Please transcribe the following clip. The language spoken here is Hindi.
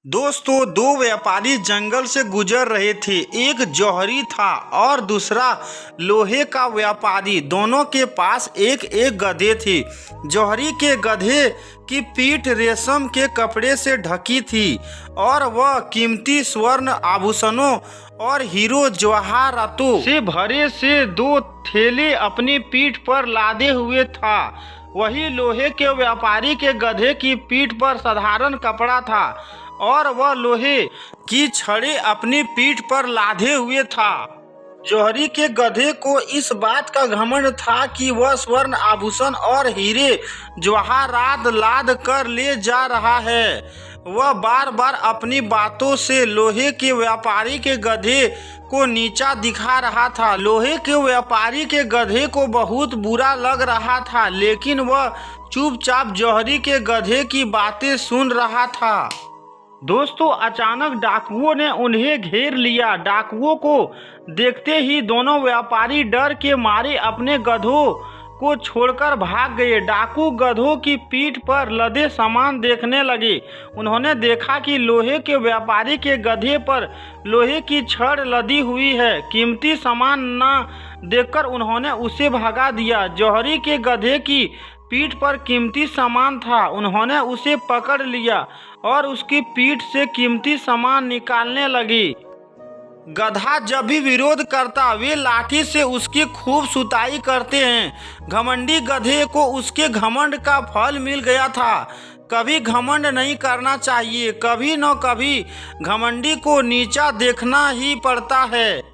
दोस्तों, दो व्यापारी जंगल से गुजर रहे थे। एक जौहरी था और दूसरा लोहे का व्यापारी। दोनों के पास एक एक गधे थे। जौहरी के गधे की पीठ रेशम के कपड़े से ढकी थी और वह कीमती स्वर्ण आभूषणों और हीरो जवाहरातों से भरे से दो थैले अपनी पीठ पर लादे हुए था। वही लोहे के व्यापारी के गधे की पीठ पर साधारण कपड़ा था और वह लोहे की छड़ी अपनी पीठ पर लादे हुए था। जौहरी के गधे को इस बात का घमंड था कि वह स्वर्ण आभूषण और हीरे जवाहरात लाद कर ले जा रहा है। वह बार बार अपनी बातों से लोहे के व्यापारी के गधे को नीचा दिखा रहा था। लोहे के व्यापारी के गधे को बहुत बुरा लग रहा था, लेकिन वह चुपचाप जौहरी के गधे की बातें सुन रहा था। दोस्तों, अचानक डाकुओं ने उन्हें घेर लिया। डाकुओं को देखते ही दोनों व्यापारी डर के मारे अपने गधों को छोड़कर भाग गए। डाकू गधों की पीठ पर लदे सामान देखने लगे। उन्होंने देखा कि लोहे के व्यापारी के गधे पर लोहे की छड़ लदी हुई है। कीमती सामान न देखकर उन्होंने उसे भगा दिया। जौहरी के गधे की पीठ पर कीमती सामान था। उन्होंने उसे पकड़ लिया और उसकी पीठ से कीमती सामान निकालने लगे। गधा जब भी विरोध करता, वे लाठी से उसकी खूब सुताई करते हैं। घमंडी गधे को उसके घमंड का फल मिल गया था। कभी घमंड नहीं करना चाहिए। कभी न कभी घमंडी को नीचा देखना ही पड़ता है।